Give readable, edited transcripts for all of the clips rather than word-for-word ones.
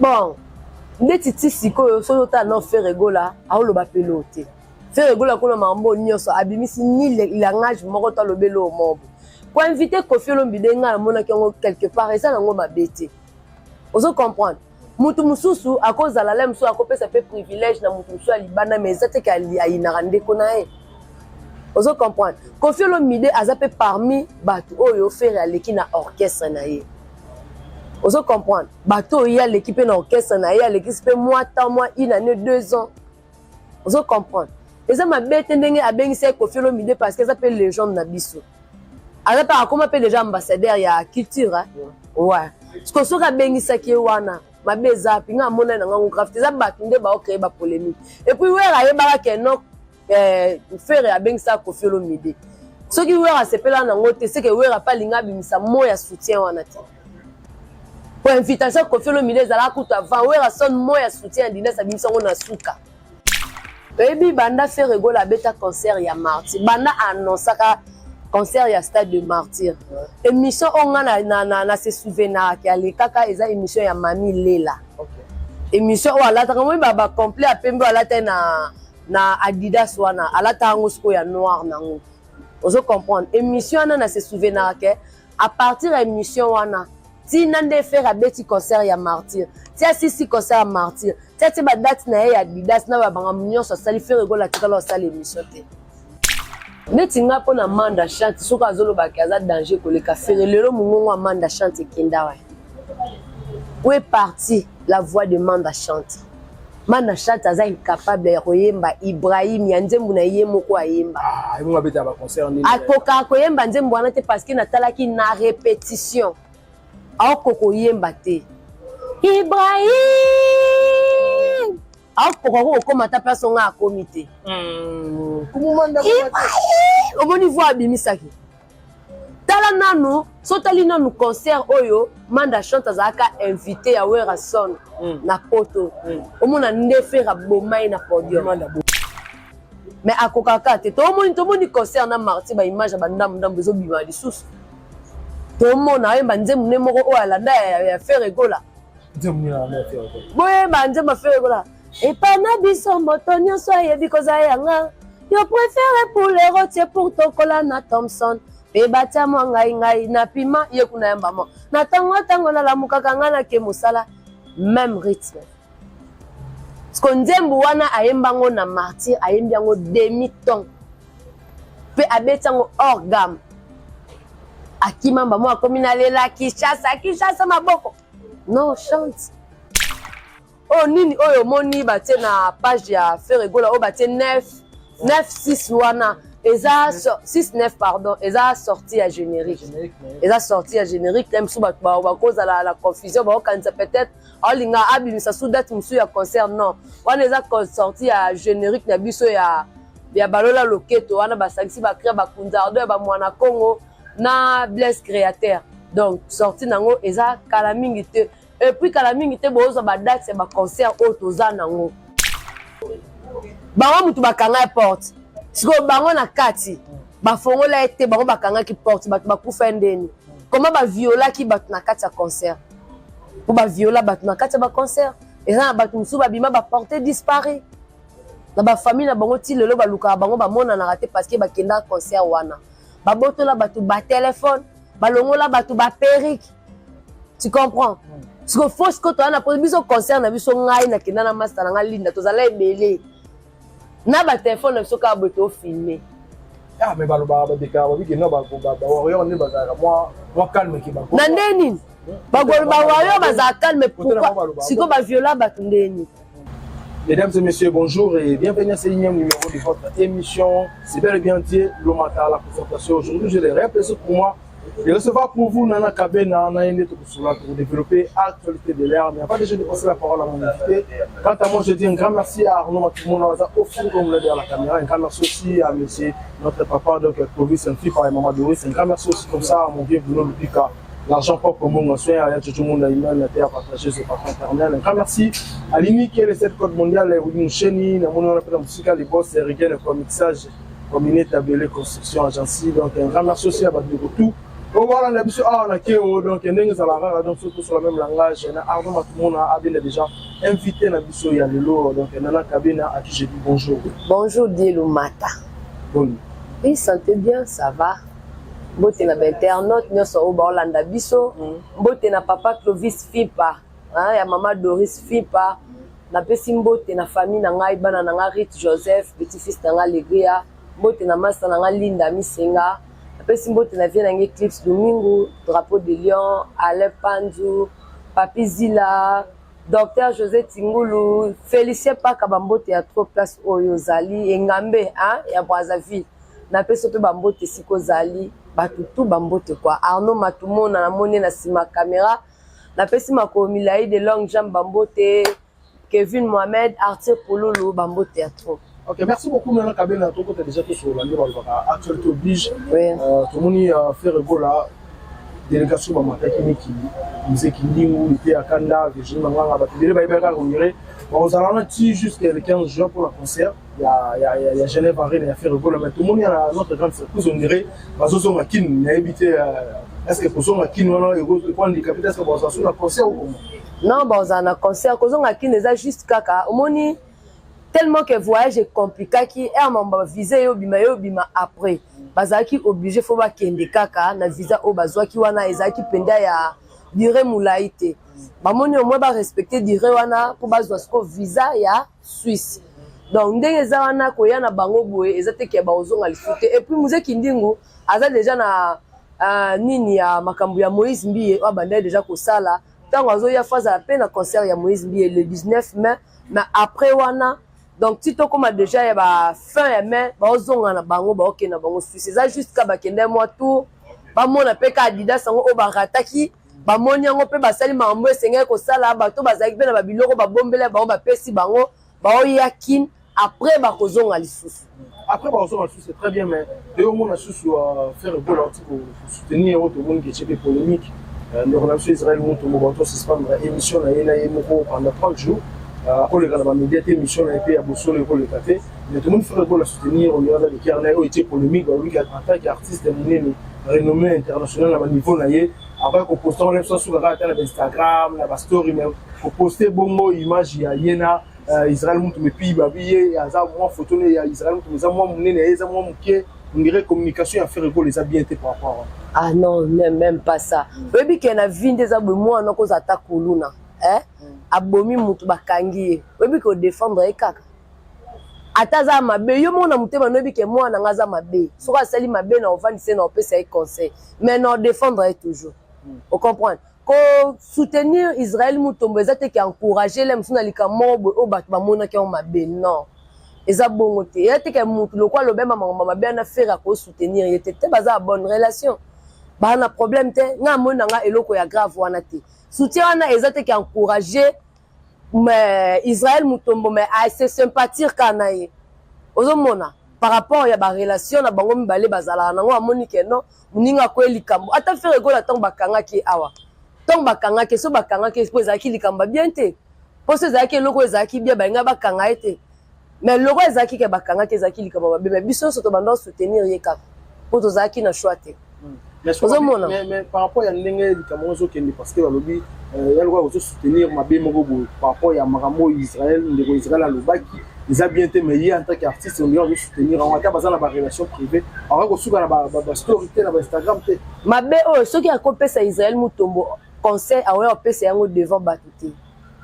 bon nde titi sikoyo so ta non faire rigola a lo ba pelote faire rigola ko na mambo nyoso abimisi ni langage moko to lobelo o mobo ko inviter Koffi Olomide nga na mona kengo quelque part et ça nango mabete ozo comprendre mutu mususu akozala la musu akopesa pe privilège na mutu musu alibana mais ça te ka ayinaka ndeko na e ozo comprendre Koffi Olomide azape parmi batu oyo faire aleki na orchestre na ye ozo comprendre bato il y a l'équipe na orchestre na ye l'équipe mois temps mois une année 2 ans ozo comprendre et ça mabete ndenge abengisa Koffi Olomide parce que ça peut légende na biso alors par comment peut déjà ambassadeur ya culture ouais ce que soka bengisa ki wana mabeza pinga mona na ngango craft za batu nde ba créer ba polémique et puis wera yebaka ke non faire abengisa Koffi Olomide ce qui wera sepela na ngote c'est que wera pas linga bimisa moya soutien wana ti pour invitation Koffi Olomide zala kutu avant wera son moya soutien dina sa bimisa ngona suka baby banda faire rigola beta concert ya martyr banda annonçaka concert ya stade de martyr émission onga na se souvenir ki ale kaka eza émission ya Mami Lela émission wala ta mo baba complet apembe wala ta na Adidas wana ala ta ngosko ya noir nango ozo comprendre émission na se souvenir ke à partir de émission wana ti nande faire abeti concert ya martyr ti asisi concert ya martyr ti ba date na ya Adidas na ba banga nyonso sali faire rigola tikala sali émission te neti nga pona Manda Chante soka azolo bakaza danger koleka faire lelo mungongo Manda Chante kenda wa où est parti la voix de Manda Chante Manda Chante aza incapable ya koyemba Ibrahim ya nzembo na ye moko ayemba munga beta ba concert ni akoka koyemba nzembo wana te parce que natalaki na répétition akoko yemba te Ibrahim akoko ko mata person nga comité kumumanda au bon niveau abimisaki tala nanu sotali nanu concert oyo Manda Chante azaka invité ya Wera Son na poto omona nde faire bomai na podium mais akokaka te tomoni concert na martyr ba image ba ndambo zo bima lisusu tomona yemba nzemu ne moko o alanda ya faire rigola nzemu na faire rigola boye ba nzemu faire rigola et pas na biso moto nyonso yebi kozayanga yo préféré pour les rotiers pour tokola na Thompson pe batia mo ngai na pima ye kuna yamba mo na tango na lamukaka ngana ke musala même rythme sko nzembo wana ayembango na martyr ayembiango demi ton pe abetango hors gamme akimamba mo akomina lela Kinshasa maboko non chante oh nini oyo moni batie na page ya faire rigola o batie 9-6 wana eza 6-9 pardon eza sorti à générique eza sorti à générique même sous ba cause la confusion ba kanisa peut-être olinga abimisa sous date musu ya concert non wana eza sorti à générique na biso ya balola loketo wana basangisi ba créer ba kunzardo ba mwana Congo na Blaise Créateur donc sorti nango eza kala mingi te et puis kala mingi te bozo ba date ba concert otoza nango bango mutu bakanga porte siko bango na kati bafongola ete bango bakanga ki porte batu bakufa ndeni comment ba viola ki batu na kati ya concert pour ba viola batu na kati ya ba concert et na batu musu babima ba porter disparu na ba famille na bango ti lelo baluka bango ba mona na raté parce que bakenda concert wana ba botola batu ba téléphone balongola batu ba perruque tu comprends siko fausse ko to na pour biso concert na biso ngai na kenda na master na linda tozala ebele na ba téléphone na biso ka boto filmer ah mais baloba ba déclarer oui que non ba warrior ne bazaka moi calme ki ba na ndeni ba warrior bazaka calme pourquoi siko ba viola batu ndeni. Mesdames et messieurs, bonjour et bienvenue à ce énième numéro de votre émission. C'est bel et bien dit Lomata la présentation. Aujourd'hui, j'ai le réel plaisir pour moi de recevoir pour vous Nana Kabena, pour développer l'actualité de l'air. Mais avant déjà de passer la parole à mon invité, quant à moi, je dis un grand merci à Arnaud Matoumouna, offert comme l'a dit à la caméra. Un grand merci aussi à monsieur, notre papa, donc Clovis, un fils par la maman Doris. Un grand merci aussi comme ça à mon vieux Bruno Lupika. L'argent propre comme mon soin, à tout le monde a une terre partagée sur par internet. Un grand merci à l'IMI qui est le 7 code mondial, les Roudin Chéni, la monnaie musicale, les boss, les comme mixage, comme une établie construction agency. Donc un grand merci aussi à Badou Tout. Voilà, on a biso ah na keo donc ndenge za la rara donc surtout sur le même langage na Arnaud Matumona a bien déjà invité na biso ya lelo donc Nana Kabena à qui je dis bonjour. Bonjour Dielo Mata. Bon. Oui, santé bien, ça va. Bote na internaute nyoso o ba Olanda biso. Bote na papa Clovis Fipa, hein, ya maman Doris Fipa. Na pesi mbote na famille na ngai bana na ngai Rit Joseph, petit fils na ngai Legria. Bote na master na ngai Linda Misenga. Pesi mbote na vie na ngai Clips Domingo, Drapeau de Lion, Alain Panzu, Papi Zila, Docteur José Tingulu, Félicien Paka bambote ya trop place oyo zali engambe hein ya Brazzaville. Na pesi to bambote siko zali, batutu bambote kwa Arnaud Matumona na moni na sima caméra. Na pesi makomi lai de long jambe bambote, Kevin Mohamed, Arthur Pololo bambote ya trop. Ok, merci beaucoup Nana Kabena, tout côté déjà tout sur la actualité oblige. Oui. Tout le monde fait rigolo là. Délégation Bamata qui nous qui était à Kanda, Virginie Manganga, Batidere Baïbeka, on irait. On s'en a jusqu'à le 15 juin pour le concert. Il y a Genève Arena, il y a fait rigolo, mais tout le monde a notre grande surprise, on dirait. Bazozo Makin, il a habité. Est-ce que pour son Makin, on a eu point handicapé, est-ce que vous avez un concert ou comment? Non, bon, on a un concert, parce qu'on a juste caca. Tellement que le voyage est compliqué, qui est un visa et bima après. Bazaki obligé faut ba kende kaka na visa o bazwa ki wana ezaki penda ya dire mulaite. Ba moni au moins ba respecter dire wana pour bazwa sko visa ya Suisse. Donc ndenge za wana ko ya na bango boye ezate ke ba ozonga lifute et puis muze kindingu aza déjà na nini ya makambu ya Moïse Mbiye wa banda déjà ko sala. Tango azo ya faza la peine concert ya Moïse Mbiye le 19 mai mais après wana. Donc, si tu as déjà fin de mai, tu as bango na bango Suisse. C'est jusqu'à bakende moi tout. Ba mona pe ka Adidas sango o barataki. Ba moni yango pe basali mambo esenga ko sala bato bazaki pe na ba biloko ba bombele ba ba pesi bango ba yakin après ba kozonga lisusu. Après ba kozonga lisusu c'est très bien mais et au moins lisusu faire un bon article pour soutenir autre monde qui est des polémiques. Le relation Israël monte au moment suspendre émission na yemoko pendant 30 jours. Après les médias émission a été à Bosso le rôle de café mais tout le monde fait le soutenir on regarde les carnets ont été polémiques lui en tant qu'artiste renommé international à niveau naie après qu'on poste on sur Instagram la story mais faut poster bongo image ya yena Israël monte me puis babiller ya za moi photo ya Israël monte me za moi munene ya za moi muke on dirait communication à faire les a bien été par rapport ah non même pas ça baby que na vie des abou moi on cause attaque kuluna hein abomi mutu bakangi webi ko défendre ekaka ataza mabe yo mona mutema nobi ke moi na ngaza mabe soka sali mabe na ovandise na opesa e conseil mais non défendre toujours on comprend ko soutenir Israël mutombo ezate ki encourager les msuna likamo o bat ba mona ke on mabe non eza bongo te ezate ke mutu lokwa lobema mama mabe na faire ko soutenir yete te baza bonne relation ba na problème te nga mona nga eloko ya grave wana te soutien wana ezate ki encourager mais Israël mutombo mais assez sympathique kanaye ozomona par rapport ya ba relation na bango mibale bazala nango amoni ke non muninga ko likambo ata faire rigola tant bakanga ki awa tant bakanga ke so bakanga ke po ezaki likamba bien te po so ezaki loko ezaki bien ba nga bakanga ete mais loko ezaki ke bakanga ke ezaki likamba ba mais biso so to bando soutenir yeka po to zaki na choix te. Mais par rapport à l'ingé du Cameroun, parce que lobby, il y a le droit de soutenir ma bémogo par rapport à Maramo Israël, Israël à l'Obaki, ils ont bien été meilleurs en tant qu'artiste, on doit soutenir en cas de la relation privée. Alors que sur la story, la Instagram, ma bé, ceux qui ont coupé ça Israël Moutombo, conseil à ouais, c'est un devant Batouti.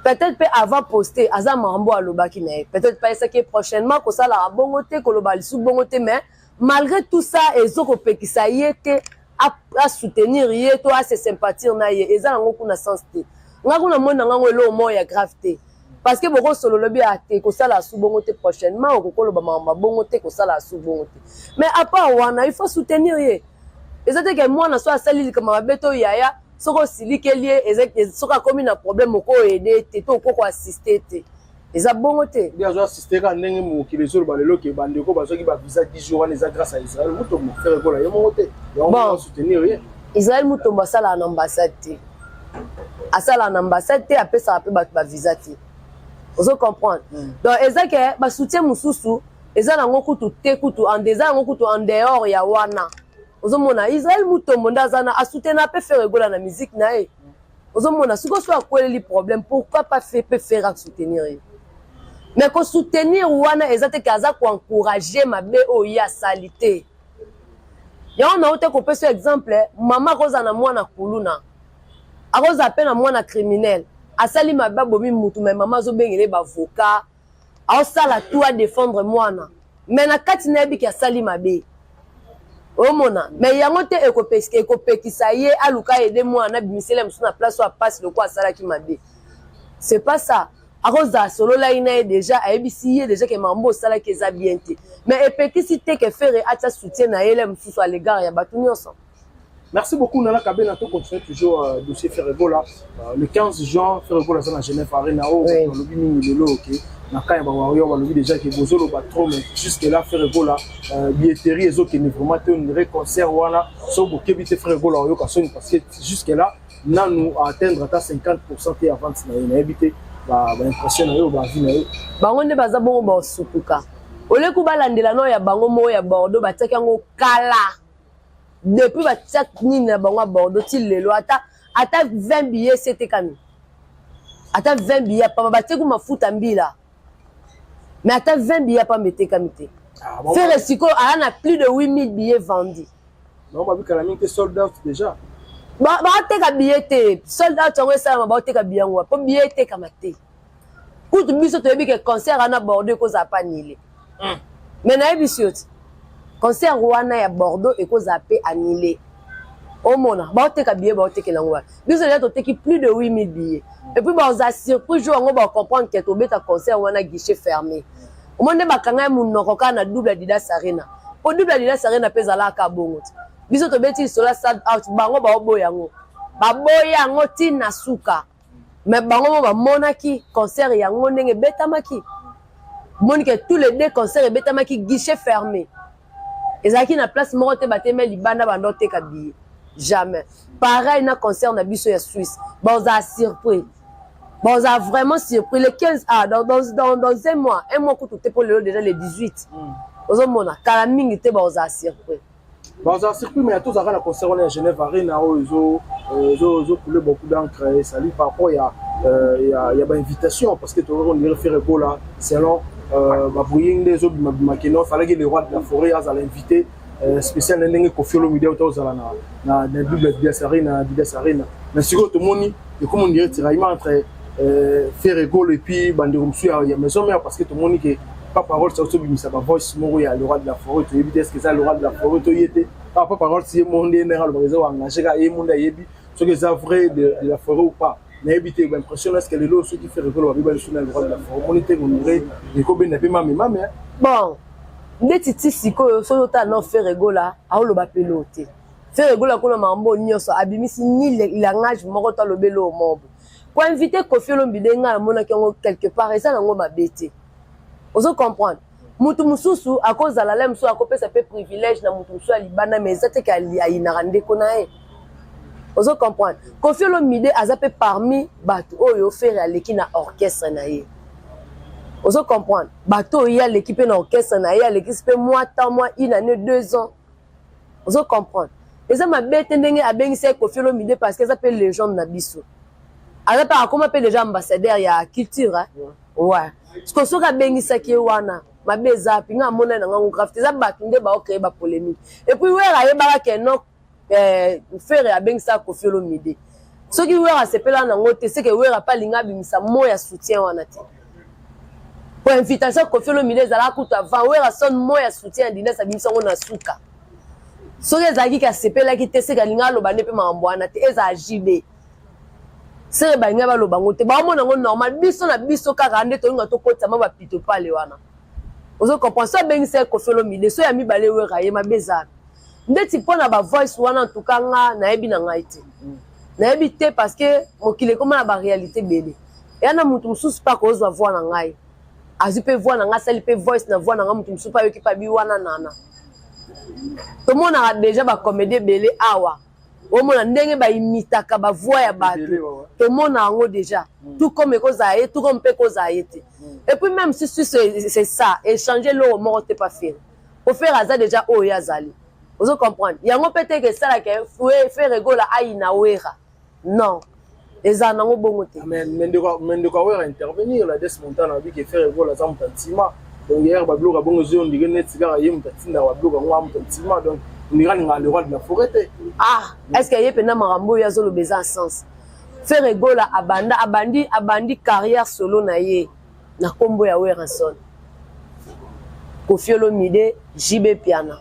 Peut-être pas avant poster, Azam Maramo à l'Obaki, peut-être pas ça qui est prochainement, que ça la bongoté, que le bal sous bongoté, mais malgré tout ça, et Zokopé qui ça y était. À soutenir yé toi c'est sympathie na yé eza ngoku na sens te ngaku na mona ngango elo mo ya gravité parce que boko solo lobi ate ko sala sous bongo te prochainement ko kolo ba mama bongo te ko sala sous bongo te mais à part wana il faut soutenir yé ezate ke moi na so asali comme beto yaya soko silike lié ezake soka komi na problème ko aider te to ko assister te eza bongo te bien zo assister ka ndenge mo kilezo ba lelo ke bandeko bazo ki ba visa 10 jours les grâce à Israël mutombo faire ko la yo te bon soutenir rien Israël mutombo sala na ambassade te asala na ambassade te apesa pe ba visa te ozo comprendre donc ezake ba soutien mususu eza na ngokutu te kutu en dehors ya wana ozomona Israël Mutombo ndazana a soutenir pe faire rigoler na musique na e ozomona siko so akweleli problème pourquoi pas faire soutenir mais ko soutenir wana ezate kaza ko encourager mabe oyi ya salité ya on a ote ko pesa exemple mama koza na mwana kuluna akoza pe na mwana criminel asali mabe bomi mutu mais mama zo bengele ba avocat a sala tout à défendre mwana mais na kati na bi ki asali mabe omona mais yango te ekopekisa ye aluka aider mwana bimisele msuna place wa passe le quoi sala ki mabe c'est pas ça akoza solo la ina déjà aibisi ye déjà que mambo sala ki za bien te mais epekisi te que faire acha soutien na ele msusu à l'égard ya batu nyonso. Merci beaucoup Nana Kabena, to continue toujours dossier Ferregola le 15 juin Ferregola dans la Genève Arena au lobby mingi OK na kaya ba wario ba lobby déjà que bozolo ba trop mais jusque là Ferregola billetterie ezo que vraiment te un concert wana so bo kebite Ferregola yo ka soni parce que jusque là na nous atteindre ata 50% et avance na habité ba impression yo ba vie na yo bango nde baza bongo ba supuka ole ku balandela no ya bango mo ya Bordeaux bataki yango kala depuis batia nini na bango Bordeaux til lelo ata 20 billets c'était kami ata 20 billets pa batia ku mafuta mbila mais ata 20 billets pas mette kami te faire siko a plus de 8000 billets vendus non ba bikala mingi sold out déjà ba te ka billet te sold out on ça ba te ka billet ngwa po billet te kama te kutu biso to yebi ke concert ana Bordeaux ko za pa nile mais na yebi concert wana ya Bordeaux et ko za pe annulé omona ba te ka billet ba te ke langwa biso là to te ki plus de 8000 billets et puis ba za surprise jour on va comprendre que to beta concert wana guichet fermé o monde ba kanga munoko kana double Adidas Arena po double Adidas Arena pesa la ka bongo biso to beti sola sad out bango ba oboyango baboyango tina suka mais bango ba monaki concert yango ndenge betamaki monique tous les deux concerts betamaki guichet fermé ezaki na place moko te bateme libanda bando te ka billet jamais pareil na concert na biso ya Suisse ba oza surpris ba oza vraiment surpris le 15 dans un mois kutu te pour le déjà le 18 ozomona kala mingi te ba oza surpris. Bon, ça circuit, mais à tous les concerts à Genève Arena, ils ont coulé beaucoup d'encre. Ça lui, par rapport, il y a une invitation parce que tu aurais dû faire un là selon les autres il fallait que les rois de la forêt à l'inviter spécial n'engue Kofiolo Media autour na double Adidas Arena. Mais sur tout le monde, et comme on dirait tiraillement entre faire un et puis Banderumsu il y a maison mère parce que tout le monde qui pas parole ça aussi mais ça va voice moro ya le roi de la forêt tu éviter ce que ça le roi de la forêt tu y était pas parole si monde néral le réseau engagé ga et monde yebi ce que ça vrai de la forêt ou pas mais éviter l'impression est-ce que les lots ceux qui fait rigolo va bien sur le roi de la forêt moniter on dirait et ko ben pe mama bon ndeti siko so ta non faire rigola a lo ba pelote faire rigola ko na mambo nyoso abimisi ni langage moko to lo belo mobo ko inviter Kofiolo Mbidenga mona kengo quelque part et ça nango ba bete ozo comprendre mutu mususu akoza la lemso akopesa pe privilège na mutu mususu libana mais ça te ka ina rande konae ozo comprendre Kofiolo Mide azape parmi batu oyo faire aleki na orchestre na ye ozo comprendre bato ya l'équipe na orchestre na ye l'équipe pe mois 1 année 2 ans ozo comprendre et ça ma bête ndenge abengisa Kofiolo Mide parce que ça peut légende na biso alors par comment peut déjà ambassadeur ya culture hein? Ouais ce que soka bengisa ki wana mabeza pinga mona na ngango craft za batu nde ba créer ba polémique et puis wera yebaka ke no faire ya bengisa Kofiolo Mide soki wera sepela na ngote c'est que wera pa linga bimisa moya soutien wana te pour invitation Kofiolo Mide za la kuta va wera son moya soutien dina sa bimisa ngona suka soki ezaki ka sepela ki te c'est que linga lo ba ne pe mambo wana te eza jibe c'est ba ngaba lo bango te ba mona ngo normal biso na biso kaka nde to nga to kota ma ba pito pale wana ozo comprendre ça ben c'est Kofiolo Mide so ya mi bale wera ye mabeza ndeti pona ba voice wana en tout cas nga na yebi na ngaite na yebi te parce que mokile koma na ba réalité bele ya na mutu mususu pa ko zo voir na ngai azu pe voir na nga sali pe voice na voir na nga mutu mususu pa yoki pa bi wana nana to mona déjà ba comédie bele awa omona ndenge ba imitaka ba voix ya bato to mona ngo déjà tout comme kozaye tout comme pe kozaye te et puis même si c'est ça échanger l'eau mort t'es pas faire au faire ça déjà o yazali Vous comprenez? Il y a un peut-être que ça que faire rigoler à Inawera. Non. Les anango bongote. Mais de quoi intervenir là des montants avec que faire rigoler ça mutantima. Donc hier bablo ka bongo on dirait net cigare yé mutantina bablo ka ngwa mutantima donc on dirait le roi de la forêt. Ah, est-ce qu'il y a pena marambo ya zolo beza sens? Faire rigoler abandi carrière solo na ye na kombo ya Weranson. Koffi Olomide JB Piana.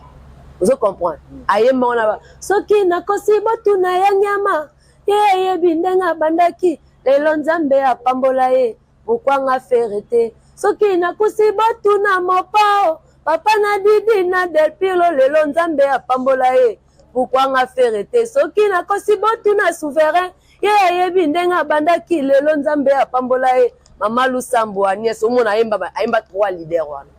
Vous comprenez? Aye mona soki na kosi botu na ya nyama ye bindenga bandaki lelo nzambe apambola ye pourquoi nga ferete soki na kosi botu na mopao papa na didi na delpilo lelo nzambe apambola ye pourquoi nga ferete soki na kosi botu na souverain ye bindenga bandaki lelo nzambe apambola ye mama Lusambo Agnès omona ayemba trois leaders wana.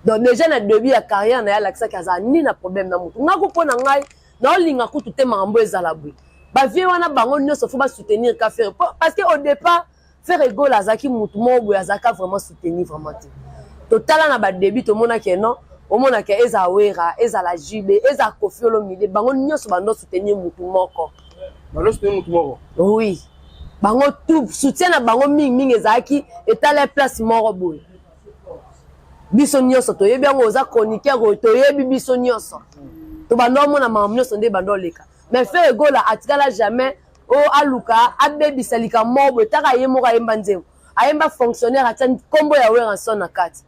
Donc déjà na début ya carrière na ya lakisa kaza ni na problème na mutu ngako pona ngai na olinga kutu te mambo ezala bwe ba vie wana bango nyonso faut ba soutenir ka faire parce que au départ faire rigole azaki mutu mobo azaka vraiment soutenir vraiment te total na ba début to mona ke non o mona ke eza Wera eza la JB eza Koffi Olomide bango nyonso bando soutenir mutu moko bando soutenir mutu moko oui bango tout soutien na bango mingi ezaki etala place moko boy biso nyonso toyebi yango oza chroniqueur toyebi biso nyonso to bando mona mamu nyonso nde bando leka mais faire rigole atikala jamais o aluka abebisa lika mobo taka ye moko ayemba nzembo ayemba fonctionnaire atani kombo ya Weranson na kati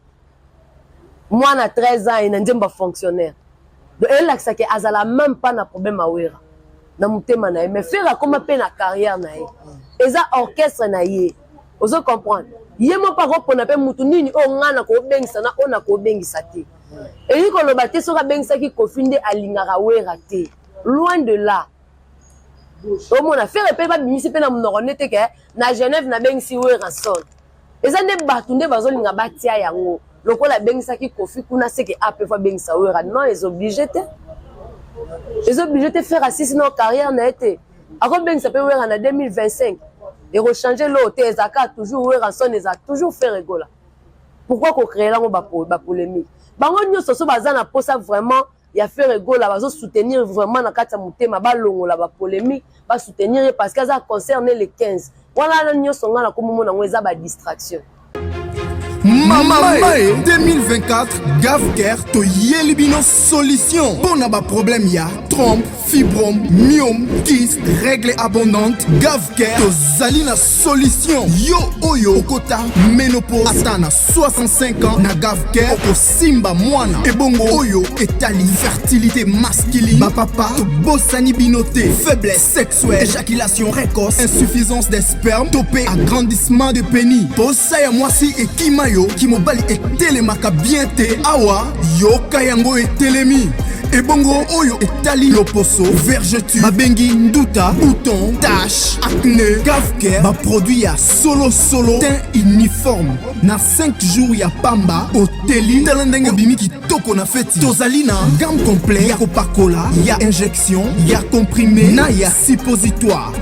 mwana 13 ans ina nzemba fonctionnaire donc elakisa ke azala même pas na problème a Wera na mutema na ye mais faire comme pe na carrière na ye eza orchestre na ye ozo comprendre yemo pa kopona pe mutu nini o ngana ko bengisa na ona ko bengisa te et yiko loba te soka bengisa ki Koffi nde alingaka Wera te loin de là au mona faire pe ba bimisi pe na munoko nete ke na Genève na bengisi Weranson eza nde batu nde bazolinga batia yango lokola bengisa ki Koffi kuna seke ape fa bengisa Wera non les obligés te faire assist na carrière na été ako bengisa pe Wera na 2025 et rechanger l'autre ezaka toujours Weranson eza toujours faire rigole pourquoi ko créer là ba polémique bango nyonso so bazana posa vraiment ya faire rigole bazo soutenir vraiment na kati ya mutema ba longola ba polémique ba soutenir parce que ça concerne les 15 voilà nyonso ngana ko mona ngo eza ba distraction. Mama 2024 Gavker to Yelibino solution. Bon na ba problème ya trompe, fibrome, myome, kyste, règle abondante. Gavker to Zalina solution. Yo oyo okota ménopause atana 65 ans na Gavker oko simba mwana. Ebongo oyo etali fertilité masculine. Ba papa to bosani binoté, faiblesse sexuelle, éjaculation précoce, insuffisance des spermes, topé agrandissement de pénis. Posa ya mwasi et kimayo qui mobali etelemaka bien te awa yoka yango etelemi ebongo oyo etali loposo vergeture babengi nduta bouton tache acné Gavker ba produit ya solo teint uniforme na 5 jours ya pamba oteli talendenge bimi kitoko na feti tozali na gamme complet ya kopakola ya injection ya comprimé na ya suppositoire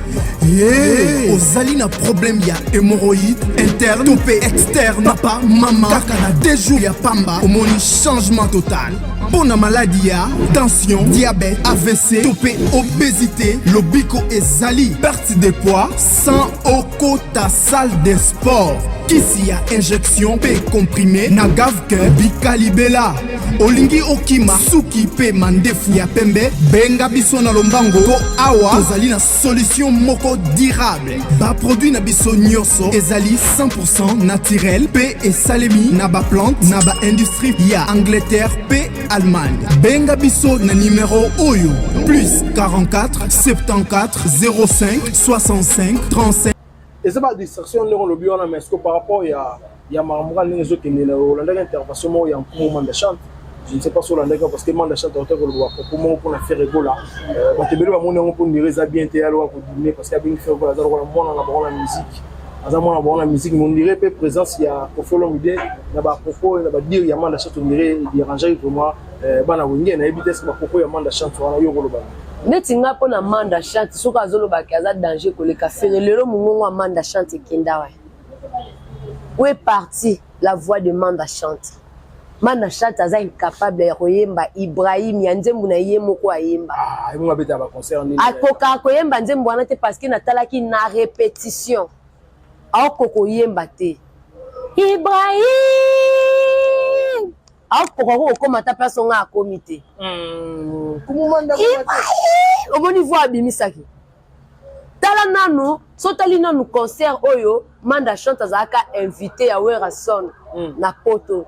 ozali na problème ya hémorroïde interne topé externe papa mama kaka na 2 jours ya pamba omoni changement total pona maladie ya tension diabète AVC topé obésité lobiko ezali perte de poids sans okota salle de sport kisi ya injection pe comprimé na Gavker bikalibela olingi okima suki pe mandefu ya pembe benga biso na lombango ko awa tozali na solution moko durable ba produit na biso nyonso ezali 100% naturel pe esalemi na ba plante na ba industrie ya Angleterre pe Allemagne benga biso na numéro oyo plus 44 74 05 65 35. Et c'est pas distraction le bio mais est-ce que par rapport il y a marmora les autres qui ne intervention il y a un moment de chante. Je ne sais pas sur la parce que man de chante auteur le voir comment on a fait rigolo là parce que belo mon pour dire ça bien te alors pour dîner parce qu'il y a bien fait voilà dans la musique dans la musique mon dirait peu présence il y a Koffi Olomide na ba propos na ba dire il y a man de chante on dirait déranger vraiment bana wengine na ebite ce ba propos il y a man de chante wana yo lo ba neti nga pona manda chante soka azoloba kaza danger koleka fere lelo mungongo manda chante kenda wa où est parti la voix de manda chante Manda Chante aza incapable ya koyemba Ibrahim ya nzembo na ye moko ayemba. Ah, ils beta ba concert ni. Akoka koyemba nzembo wana te parce que natalaki na répétition. Akoko yemba te. Ibrahim. Akoko ko mata personne a comité. Comment manda Au bon niveau abimisaki. Tala nanu, sotali nanu concert oyo, Manda Chante azaka invité ya Werason na poto.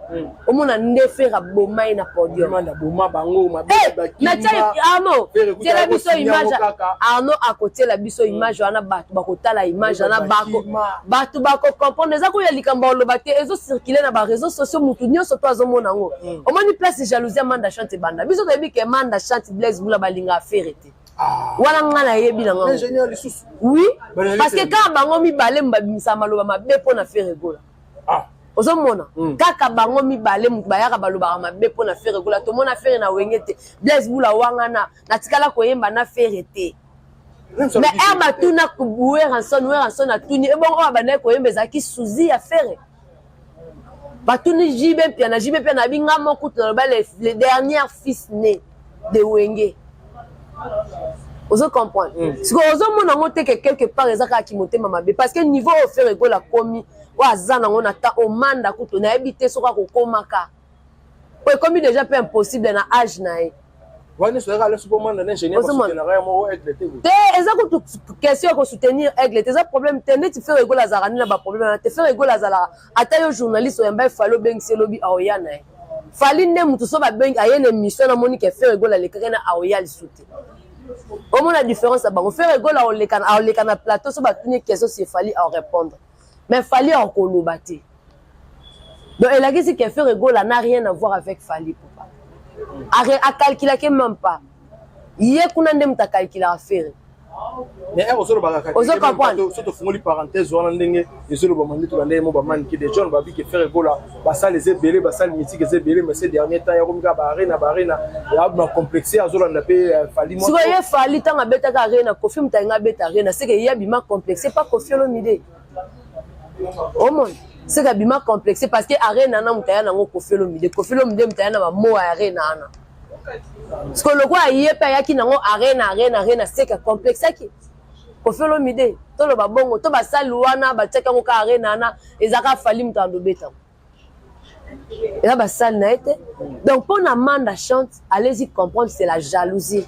Omona ndefera bomai na podium. Manda boma bango mabe na tia Arno, c'est la biso image. Arno à côté la biso image wana batu bakotala image wana bako. Batu bako comprendre za ko ya likamba olobate ezo circuler na ba réseaux sociaux mutu nyonso to azomona ngo. Omoni place jalousie Manda Chante banda. Biso toyebi ke Manda Chante Blaise Bula balinga ferete. Wala ngana yebi na ngo. Ingénieur lisusu. Oui, parce que quand bango mi balé mbabimisa maloba mabe pona faire rigola. Ozomona kaka bango mi balé mbayaka baloba mabe pona faire rigola to mona faire na wengete Blaise Bula wangana na tikala koyemba na faire te. Mais erba tuna kubuwe ranson atuni e bongo abana koyemba zaki suzi ya faire. Batuni jibe pia na binga moko to les derniers fils nés de Wenge. Ozo comprendre. Si ozo mona ngote que quelque part ezaka kimote mamabe parce que niveau au faire rigola komi wa zana ngona ta o manda kuto na ebité soka ko komaka. O komi déjà peu impossible na âge na e. Wani soka le superman na ingénieur parce que na rien mo aigle te. Te ezako question ko soutenir aigle te za problème te net faire rigola za rani na ba problème na te faire rigola za la ata yo journaliste o yamba falo bengse lobi aoyana e. Fali nde mutu so ba beng ayene mission na moni ke faire rigola le kaka na aoya li soute. Au moins la différence à bango faire rigolo à olekana plateau so batuni question si fallait à répondre mais fallait en kolobate donc elle a dit que faire rigolo n'a rien à voir avec Fally papa à calculer que même pas yé kuna ndem ta calculer à faire mais on se le baraka ozo comprendre surtout fongoli parenthèse wana ndenge ezolo ba mandi to ndenge mo ba man ki des jeunes ba bi que faire rigolo ba ça les ebele ba ça mythique les ebele mais ces derniers temps ya komika ba arena ya ba complexé azolo na pe Fally mo so ye Fally tanga beta ka arena Kofi mutanga beta arena c'est que ya bima complexé pas Kofi Olomide au monde c'est que bima complexé parce que arena na mutaya na ngo Kofi Olomide mutaya na ba mo arena ana. Parce que le quoi yé pa yaki nango arena c'est que complexe qui Kofi Olomide to lo ba bongo to ba saluana ba teka ngo ka arena na ezaka Fally mutando beta et là ba sal na été donc pour la Manda Chante allez-y comprendre c'est la jalousie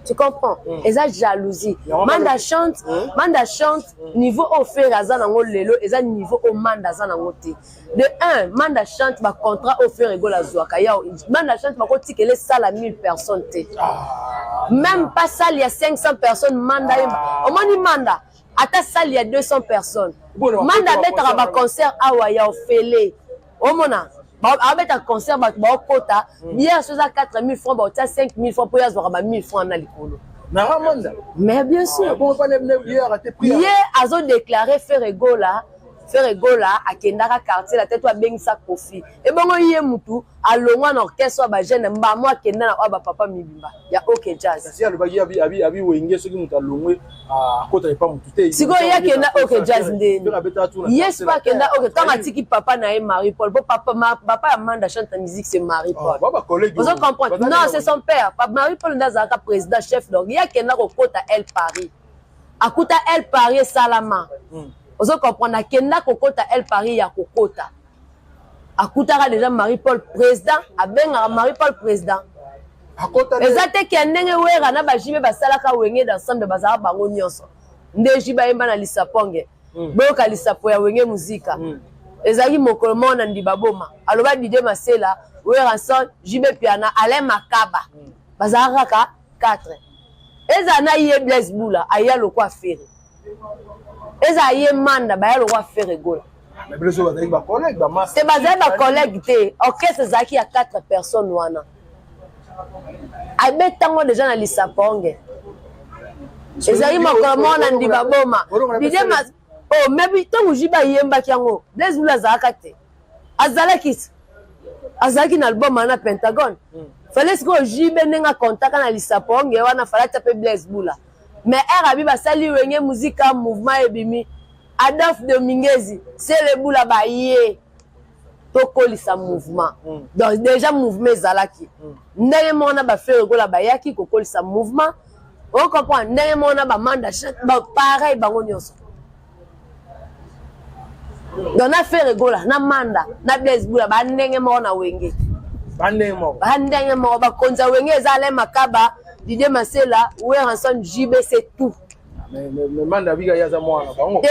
tu comprends et ça jalousie Manda Chante niveau offert à zanango lelo et ça niveau au Manda zanango te de 1 Manda Chante ba contrat offert rigolo azwaka ya Manda Chante ba ko tikele salle à 1000 personnes te même pas salle il y a 500 personnes Manda au moins Manda ata salle il y a 200 personnes Manda betara ba concert awa ya ofele au mona avec un concert ba kota hier sur 4000 francs ba 5000 francs pour y avoir 1000 francs na likolo na ramanda mais bien sûr bon pas hier a été pris hier azo déclaré faire rigola akendaka quartier la tête wa bengisa Kofi et bongo yé mutu alongwa na orchestre ba jeune mbamo akenda na ba papa mibimba ya OK Jazz si alobaki abi wenge soki mutu alongwe akota pas mutu te siko ya kenda OK Jazz ndeni yes pas kenda OK tanga tiki papa na Marie Paul papa ya Manda Chante musique c'est Marie Paul vous comprenez non c'est son père papa Marie Paul ndazaka président chef donc ya kenda ko kota El Paris akuta El Paris Salama vous comprenez akenda kokota El Paris ya kokota akutaka déjà Marie Paul président abenga Marie Paul président akota ezate kendenge wera na bajibe basalaka wenge d'ensemble bazala bango nyonso ndeji bayemba na lisaponge boyoka lisapo ya wenge muzika ezaki mokolo mona ndibaboma aloba Didé Masela wera son jibe piana Alain Makaba bazala kaka 4 eza na ye Blaise Bula aya lokwa fere eza ye Manda baya lokwa fere gola mais Blaise Bula ba collègue ba masse c'est basé ba collègue te orchestre zaki ya 4 personnes wana abetango déjà na lisaponge ezali mokolo mona ndibaboma Didé Masela oh maybe tango jiba yemba kiango Blaise Bula zaka te azalaki na album na Pentagon fallait que jibe nenga contaka na lisaponge wana fallait taper Blaise Bula mais arabi basali wenge musica mouvement ebimi Adolphe Dominguez c'est le Bula baye tokolisa mouvement donc déjà mouvement ezalaki ndenge moko na bafere egola bayaki kokolisa mouvement ocomprendre ndenge moko na bamanda pareil bango nyonso donc na fere egola na manda na Blaise Bula bandenge moko na wenge bandenge moko bakonzi ya wenge eza ale makaba Didier Masela Weranson JB c'est tout mais manda biga yaza mwana bango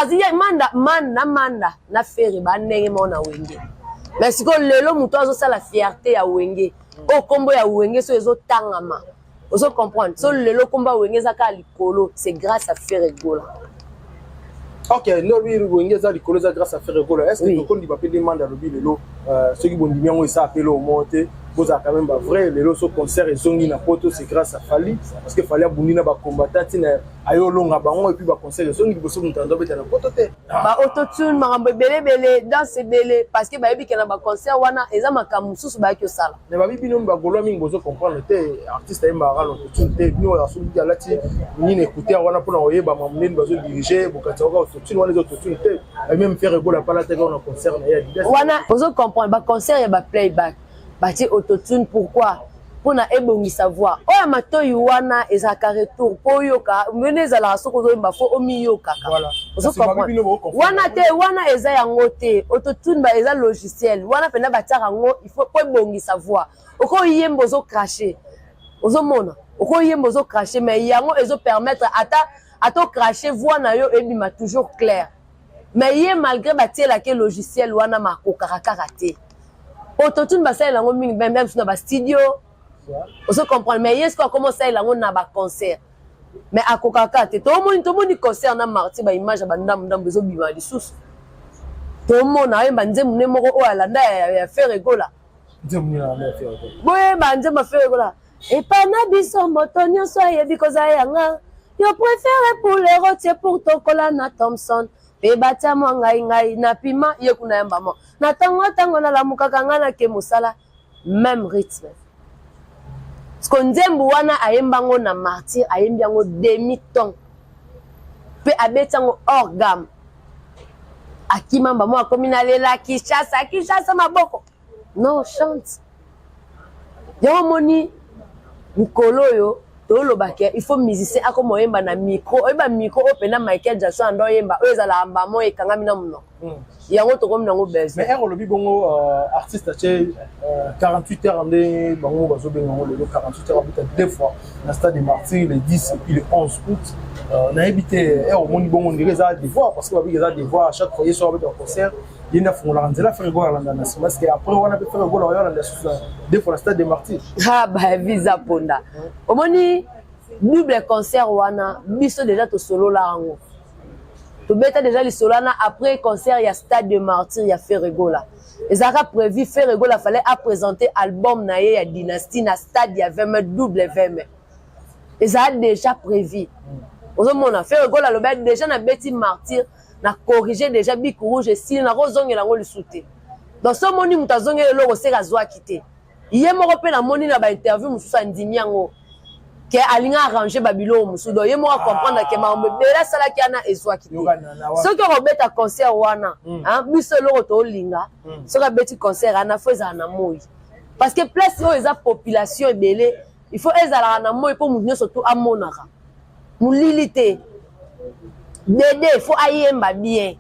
aziya manda na fere bandenge moko na wenge mais siko lelo muto azosala fierté ya wenge o kombo ya wenge so ezotangama ozo comprendre so lelo komba wenge ezaka likolo c'est grâce à Fere Gola. Ok, no bi wenge za likolo za grâce à Fere Gola. Est-ce que ko ndi ba pele manda lobi lelo ceux qui bondimi yango ça appelé au monter vous a quand même pas vrai lelo so concert ezongi na poto c'est grâce à Fali parce que Fali a bundina ba combattant tina ayo longa bango et puis ba concert ezongi boso mutando beta na poto te ba autotune marambo belé danse belé parce que ba yebi ke na ba concert wana eza makamu susu ba ki osala ne ba bino ba golo mingi bozo comprendre te artiste ayemba ra l'autotune te bino ya sulu ya lati ni écouter wana pona oyeba mamnene bazo diriger bokati oka autotune wana autotune te même Fere Gola pas te na concert na ya wana bozo comprendre ba concert ya ba playback bati autotune pourquoi pour na ebongisa voix oya matoyi wana ezaka retour po yoka meneza la soko zo mba fo omiyoka voilà wana te wana eza yango te autotune ba eza logiciel wana pena bataka ngo il faut po ebongisa voix oko yembo zo cracher ozo mona oko yembo zo cracher mais yango ezo permettre ata cracher voix na yo ebima toujours clair mais ye malgré batiela ke logiciel wana makoka karaté autotune basala lango mingi même sur ba studio on se comprend mais est-ce qu'on commence à lango na ba concert mais à kokaka te to moni concert na marti ba image ba ndam bezo bima lisusu to mona yemba nzemu ne moko o alanda ya Fere Gola nzemu na ya Fere Gola boye ba nzema Fere Gola et pas na biso moto nyonso yebi koza yanga yo préfère pour les rotiers pour ton colana Thompson pe batia mo ngai na pima ye kuna yamba mo na tango na lamuka kanga na ke musala même rythme sko nzembu wana ayembango na martyr ayembiango demi ton pe abetango hors gamme akimamba mo akomi na lela Kinshasa maboko non chante yango moni mukolo yo tolobaka il faut musicien akomo yemba na micro oyeba micro opena Michael Jackson ando yemba oyezala ambamo ekangami na muno yango tokomi nango bese mais olobi bongo artiste ache 48 heures ande bango bazo bengo le 48 heures habita deux fois na stade des Martyrs le 10 et puis le 11 août na habité au moni bongo ndire za des voix parce que babi za des voix à chaque fois yeso habita concert yena fongola nzela Fere Gola na na parce que après on a fait Fere Gola na deux fois na stade des Martyrs ah ba visa ponda omoni double concert wana biso déjà to solo la ngo to beta déjà le solo na après concert il y a stade de Martyrs il y a Fere Gola et ça a prévu Fere Gola fallait à présenter album na ya dynastie na stade il y avait double VM et ça a déjà prévu ozo mona Fere Gola le bet déjà na beti Martyrs na corriger déjà Bic Rouge et si na rozongela ngo le souté donc ce moni mutazongela lo ko seka zwa kité yé moko pe na moni na ba interview mususa ndimi yango ke alinga arranger babilo musu do yé moko comprendre ke mambe bela sala ki ana ezwa kité ce que robeta concert wana hein biso lo to linga ce que beti concert ana foza na moi parce que place o eza population ebele il faut ezala na moi pour munyo surtout amonaka mulilité Dédé, il faut ayemba bien.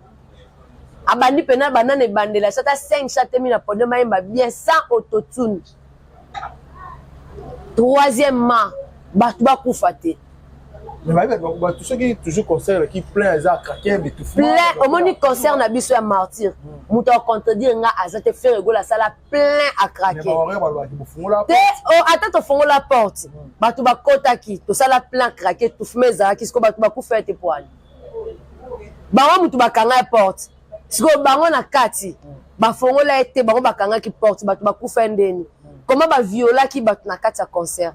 Abandi pena banane bandela, ça t'a 5 chatemi na podium ayemba bien sans autotune. Troisièmement, batuba koufate. Mais tout ce qui toujours concert qui plein à craquer mais tout plein au moni concert na biso ya Martyr. Muto contredire nga azate Fere Gola sala plein à craquer. Te oh attends to fongo la porte. Batuba kota ki, to sala plein craquer tout fmeza ki sko batuba koufate poani. Bango mutu bakanga porte siko bango na kati bafongola ete bango bakanga ki porte batu bakufa ndeni comment ba viola ki batu na kati ya concert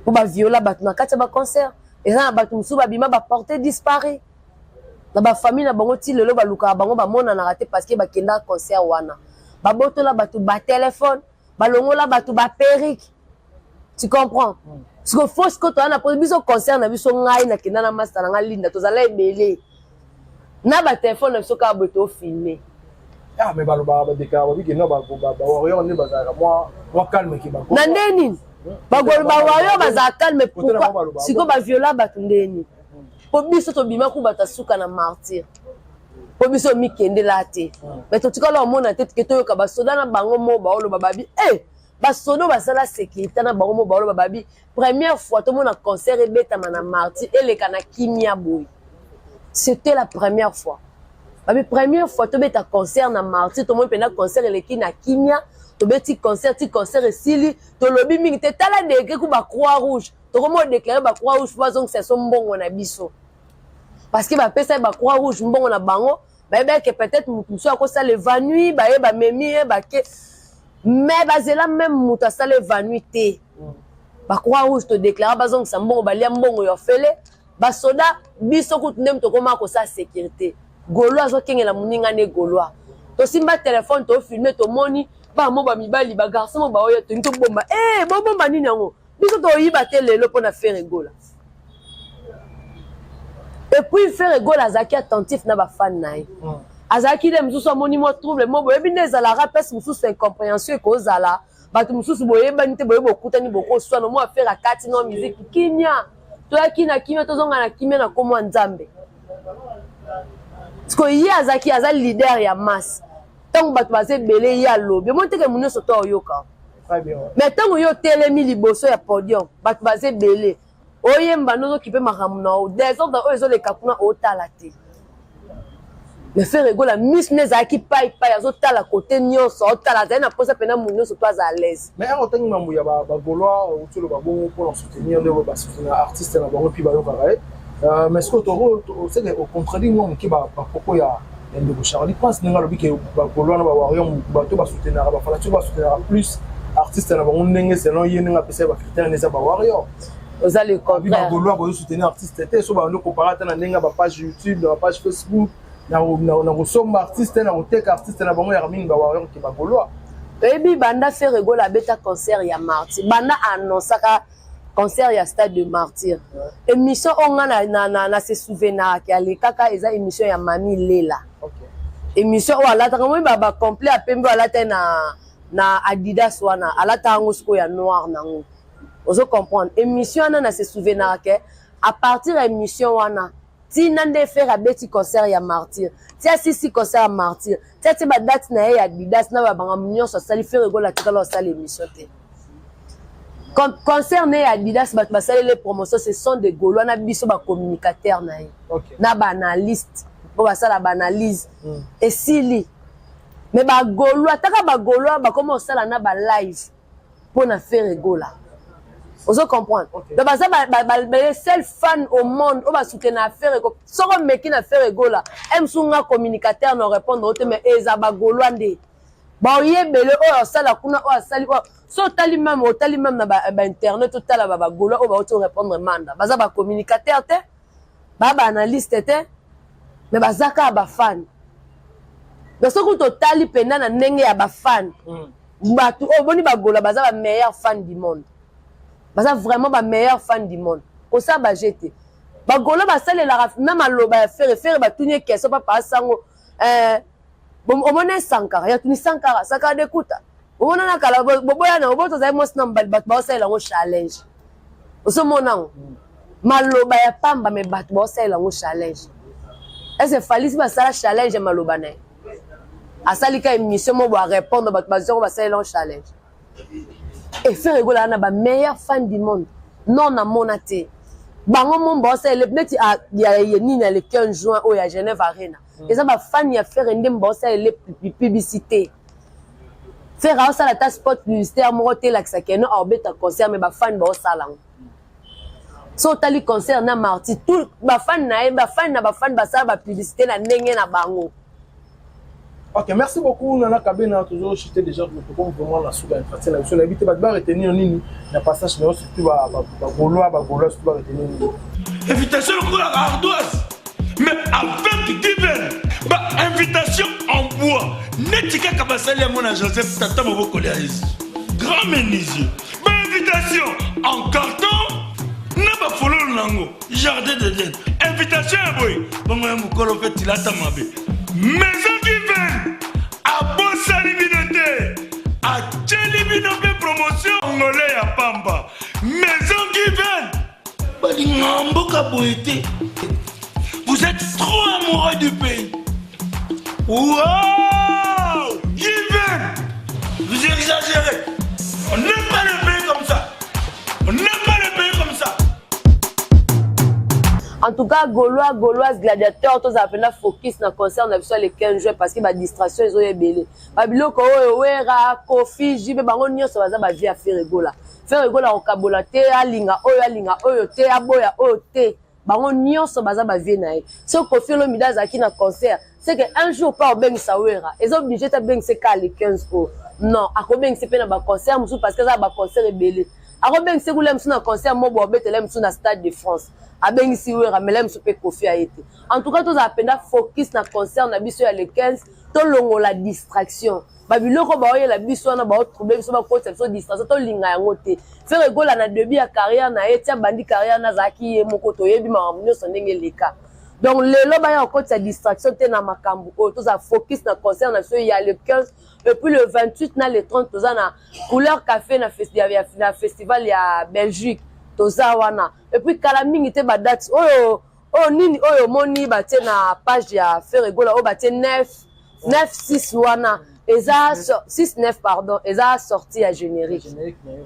ou ba viola batu na kati ba concert et na batu musu ba bima ba porter disparu na ba famille na bango ti lelo ba luka bango ba mona na raté parce que ba kenda concert wana ba botola batu ba téléphone ba longola batu ba perruque tu comprends siko fausse ko to na po biso concert na biso ngai na kenda na master na linda to zala ebele na ba téléphone na biso ka boto filmer Ah mais baloba ba déclare bi que non ba warrior ne bazaka moi calme ki ba. Na ndeni. Ba warrior baza calme pourquoi? Siko ba viola ba ndeni. Po biso to bima ku bata suka na martyr. Po biso mi kende la te. Mais to tikala o mona tete ke to yoka ba soda na bango mo ba olo bababi. Ba sodo ba sala sécurité na bango mo ba olo bababi. Première fois to mona concert e beta na martyr et le kana kimia boy. C'était la première fois. La première fois, tu as un concert dans Martyr, tu as un concert qui na Kimia, tu as un concert et Sili, tu as lobby, tu as la déclaré que la Croix-Rouge, tu as déclaré que la Croix-Rouge, que c'est son bon on a biso. Parce que la Croix-Rouge, bon on a bango, que peut-être tu sois à ça l'évanouir, mais là même tu as ça l'évanouir. La Croix-Rouge te déclare que c'est bon, on fait basoda biso kutunem to koma ko sa sécurité Gaulois zo kengela muninga ne Gaulois to simba téléphone to filmer to moni ba mo ba mibali ba garçon mo ba oyo to nto bomba bo bomba nini yango biso to yiba te lelo pona faire gola et puis faire gola zaki attentif na ba fan nae azaki dem mususu moni mo trouble mo boye bineza la rapes mususu incompréhension ko zala batu mususu boye banite boye bokutani boko swana mo affaire akati no musique kinya toi qui na kimia tozonga na kimia na komo nzambe parce que yi azaki aza leader ya masse tant batu baze belé ya lobe mo teke munyo soto oyoka très bien mais tant yo telemi liboso ya podium batu baze belé oyemba nozo kipe makamu na o des autres oyo zo le kakuna o talate mais faire rigola miss nezaki pai azo tala côté nyonso o tala za na posa pena munyo soto aza à l'aise mais en tant que mamou ya ba Gaulois ou tout le babon pour soutenir les soutenir artistes na bango puis ba yo karae mais ce que tu sais au contraire moi qui ba pourquoi ya ndeko Charlie pense ninga lobi ke ba Gaulois na ba warrior ba to ba soutenir ba fala tu ba soutenir plus artistes na bango ndenge selon yeninga pesa ba critère neza ba warrior aux allez contraire ba Gaulois ba soutenir artistes te so ba ndo comparer na ndenge ba page YouTube na page Facebook na resomba artiste na oteka artiste na bango ya mingi ba warrior ki ba Gaulois ebi banda fait rigola beta concert ya Martyr banda annonçaka concert ya stade de Martyr émission onga na se souvenir ki alekaka eza émission ya Mami Lela émission o alata comme ba complet a pembe alata na Adidas wana alata ngo siko ya noir nango ozo comprendre émission na se souvenir ke à partir de émission wana ti nande faire a beti concert ya Martyr ti asisi concert ya Martyr ti ba date na ya Adidas na ba banga munyo so sali faire rigola tikalo sali émission te concert na ya Adidas ba sali les promotions ce sont des Gaulois na biso ba communicateurs na na ba analyste po ba sala ba analyse et sili mais ba Gaulois taka ba Gaulois ba comment sala na ba live pour na faire rigola. Vous comprenez? Donc, les seuls fans au monde qui va soutenir affaire, si on met qui affaire gola, aime souvent communicateur nous répondre mais ezaba goloande. Ba oyé belé o sala kuna o sali o so tali même na ba internet to tala ba gola o ba auto répondre manda. Baza ba communicateur te, ba analyste te, mais bazaka ba fan. Donc ce que to tali penda na ndenge ya ba fan. Ba tu o boni ba gola baza ba meilleur fan du monde. Baza vraiment ba meilleur fan du monde. Ko sa ba jeté. Ba Gaulois ba sale la même aloba faire ba tunye keso pa pasango bon omone Sankara ya tuni Sankara de kuta. Omona na kala boboya na oboto za mos na mbali bat ba sale ngo challenge. Oso monango. Maloba ya pamba me bat ba sale ngo challenge. Est-ce falisi ba sala challenge maloba na. Asali ka émission mo ba répondre bat ba zéro ba sale ngo challenge. Et faire rigoler na ba meilleur fan du monde non na monate bango mon boss le neti a ya nini le 15 juin au ya Genève Arena et ça ba fan ya faire ndem boss le publicité faire ça la ta spot publicitaire mo te la ça keno orbeta concert mais ba fan boss la so tali concert na Martyr tout ba fan na ba ça ba publicité na ndenge na bango. Ok, merci beaucoup Nana Kabena, toujours chuté déjà pour vraiment la soupe infraction. Sur l'habitude, va retenir nini, la passage mais surtout va Gaulois surtout va retenir nini. Invitation pour la ardoise, mais avec divers, invitation en bois. Netika Kabasali à mon Joseph Tata Moboko Léaïs. Grand menuisier. Invitation en carton, n'a pas follow nango. Jardin de l'aide. Invitation à boy. Bon moi mon colo fait il a tamabe. Maison divine, Congolais à Pamba. Maison Given. Balingamboka Boété. Vous êtes trop amoureux du pays. Wow! Given. Vous exagérez. On n'aime pas le pays comme ça. On n'aime pas le pays comme ça. En tout cas, Gauloise, gladiateur, tous appellent focus dans le concert, on a vu ça les 15 juin parce que la distraction, ils ont été Babiloko, Wera, Kofi, Jibe, Bango, Nyon, ça va vie à faire rigola. Faire rigola au Kabolate, Alinga, Oyote, Aboya, Oyote. Bango, Nyon, ça va vie naï. Si Kofi, le Midazaki dans le concert, c'est qu'un jour, pas au Ben Sawera. Ils ont obligé de Ben Seka les 15 euros. Non, à combien c'est pas dans le concert, parce que ça va concert est belé. À combien c'est que l'aime sur un concert, moi, Bobet, l'aime sur un stade de France. A ben ici oui ramelem soupe Kofi a été. En tout cas tous appellent focus na concert na biso ya le 15 to longo la distraction. Ba biloko ba oye la biso na ba trouver biso ba côté so distraction to linga yango te. Faire rigola na début ya carrière na etia bandi carrière na zaki ye moko to yebi ma mnyo so ndenge leka. Donc lelo ba ya côté sa distraction te na makambu o tous a focus na concert na so ya le 15 et puis le 28 na le 30 toza na couleur café na festival ya Belgique. Tozawana et puis kalamingi te ba date oyo nini oyo moni ba te na page ya faire rigola o ba te 9 wana eza 6 pardon eza sorti à générique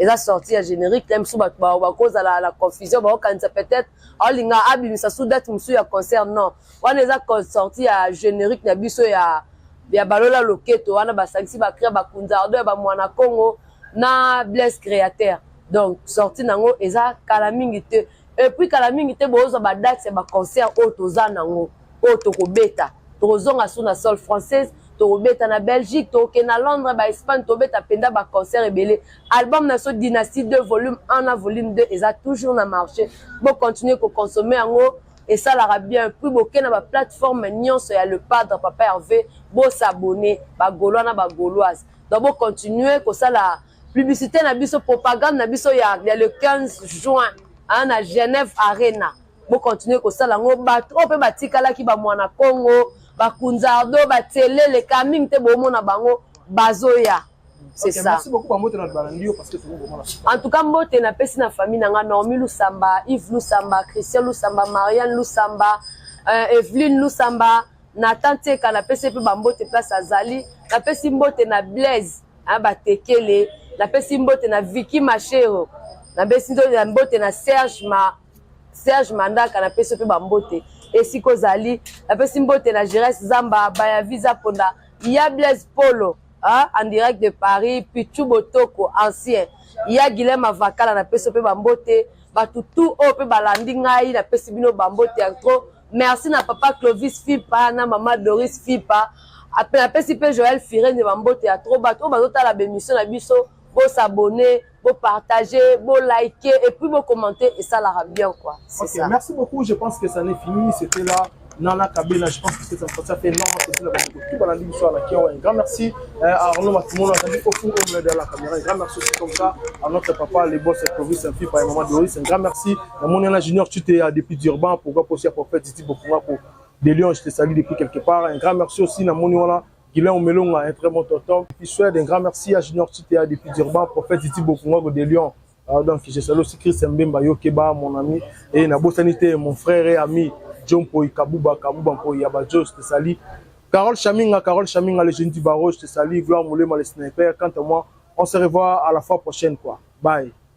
eza sorti à générique même sous ba cause la confusion ba kanisa peut-être alinga abimisa sous date musu ya concert non wana eza sorti à générique na biso ya balola loketo wana ba sangisi ba créer ba kunzardo ba mwana Congo na Blaise créateur. Donc sorti nango eza kalamingi te et puis kalamingi te bozo ba date ba concert o toza nango o tokobeta tozonga sur na sol française tokobeta na Belgique toke na Londres ba Espagne tobeta penda ba concert ebele album na so dynastie 2 volume 1 na volume 2 eza toujours na marché bon continuer ko consommer yango et ça la bien puis boké na ba plateforme nyonso ya le padre papa Hervé bo s'abonner ba gaulois na ba gauloise donc bon continuer ko ça la publicité na biso propagande na biso ya le 15 juin à Genève Arena. Bon continuer ko sala ngo ba trop pe batikala ki ba mwana Congo, ba kunzardo, ba télé les caming te bo mona bango bazoya. C'est ça. Merci beaucoup Mbote na Balandio parce que c'est bon. En tout cas Mbote na pesi na famille na nga Naomi Lusamba, Yves Lusamba, Christian Lusamba, Marianne Lusamba, Evelyne Lusamba, Nathan Teka na pesi pe ba Mbote place azali, na pesi Mbote na Blaise, ba tekele. La pesi mbote na Vicky Machero na pesi mbote na Serge Mandaka na pesi pe bambote esiko zali la pesi mbote na Jérès Zamba Baya Visa Ponda ya Blaise Polo en direct de Paris Pichu Botoko ancien ya Guilhem Avakala na pesi pe bambote batutu o pe balandi ngai na pesi bino bambote trop merci na papa Clovis Fipa na maman Doris Fipa après na pesi pe Joël Firé de bambote ya trop bato bazota la bémission na biso. Vous s'abonner, vous partager, vous liker et puis vous commenter et ça la bien quoi. C'est ça. Merci beaucoup. Je pense que ça n'est fini. C'était là Nana Kabena. Je pense que ça fait énormément de un grand merci à Arnaud Matimono, à la caméra. Un grand merci aussi comme ça à notre papa, les boss et Clovis, un fils par maman Doris. Un grand merci à mon Yana Junior, tu t'es à depuis Durban, pourquoi aussi à Prophète Titi pour des Lions, je te salue depuis quelque part. Un grand merci aussi à mon Yana. Guilhem Melonga, un très bon tonton. Puis souhaite un grand merci à Junior Titea depuis Durban, Prophète Titi Bokungo de Lyon. Donc je salue aussi Chris Mbemba Yokeba, mon ami, et Nabo Sanité, mon frère et ami, John Poy Kabuba Poy Yabadjo, je te salue. Carole Chaminga, le jeune du barreau, je te salue. Gloire Moulema, les snipers. Quant à moi, on se revoit à la fois prochaine, quoi. Bye.